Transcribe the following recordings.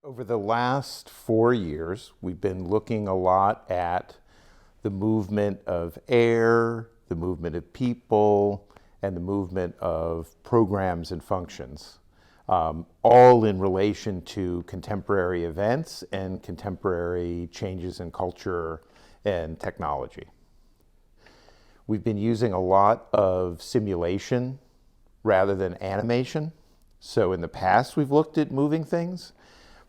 Over the last 4 years, we've been looking a lot at the movement of air, the movement of people, and the movement of programs and functions, all in relation to contemporary events and contemporary changes in culture and technology. We've been using a lot of simulation rather than animation. So in the past, we've looked at moving things.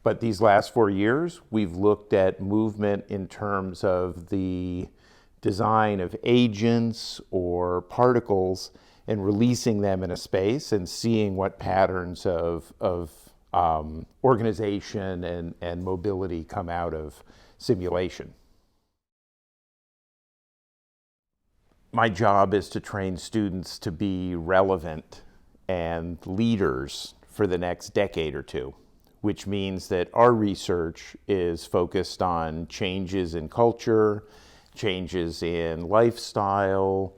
But these last 4 years, we've looked at movement in terms of the design of agents or particles and releasing them in a space and seeing what patterns of organization and mobility come out of simulation. My job is to train students to be relevant and leaders for the next decade or two, which means that our research is focused on changes in culture, changes in lifestyle,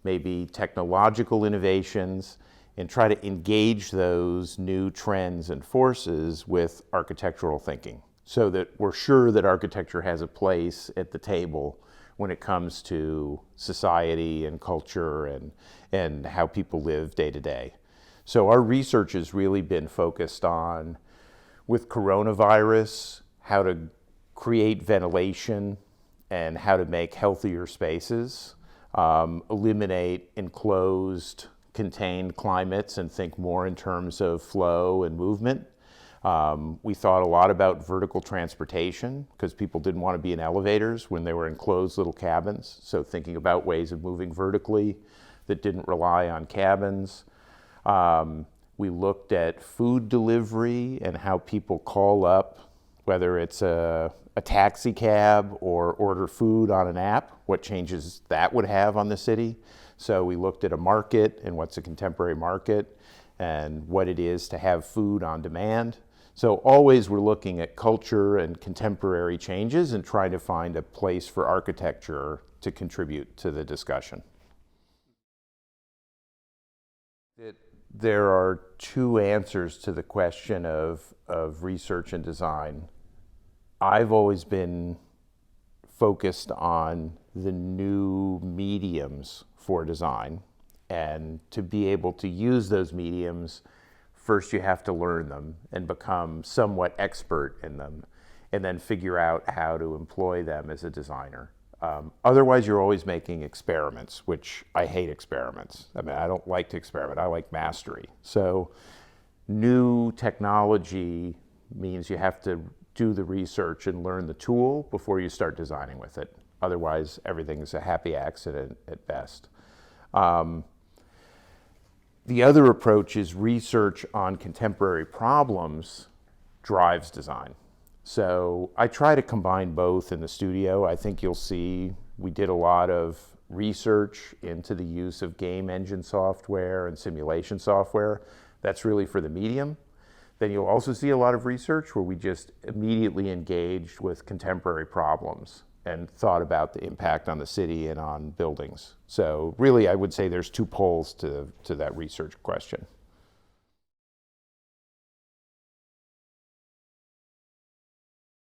maybe technological innovations, and try to engage those new trends and forces with architectural thinking so that we're sure that architecture has a place at the table when it comes to society and culture and how people live day to day. So our research has really been focused on, with coronavirus, how to create ventilation and how to make healthier spaces, eliminate enclosed, contained climates and think more in terms of flow and movement. We thought a lot about vertical transportation because people didn't want to be in elevators when they were enclosed little cabins. So thinking about ways of moving vertically that didn't rely on cabins. We looked at food delivery and how people call up, whether it's a taxi cab or order food on an app, what changes that would have on the city. So we looked at a market and what's a contemporary market and what it is to have food on demand. So always we're looking at culture and contemporary changes and trying to find a place for architecture to contribute to the discussion. There are two answers to the question of research and design. I've always been focused on the new mediums for design, and to be able to use those mediums, first you have to learn them and become somewhat expert in them, and then figure out how to employ them as a designer. Otherwise, you're always making experiments, which I hate experiments. I mean, I don't like to experiment. I like mastery. So new technology means you have to do the research and learn the tool before you start designing with it. Otherwise, everything is a happy accident at best. The other approach is research on contemporary problems drives design. So I try to combine both in the studio. I think you'll see we did a lot of research into the use of game engine software and simulation software. That's really for the medium. Then you'll also see a lot of research where we just immediately engaged with contemporary problems and thought about the impact on the city and on buildings. So really, I would say there's two poles to that research question.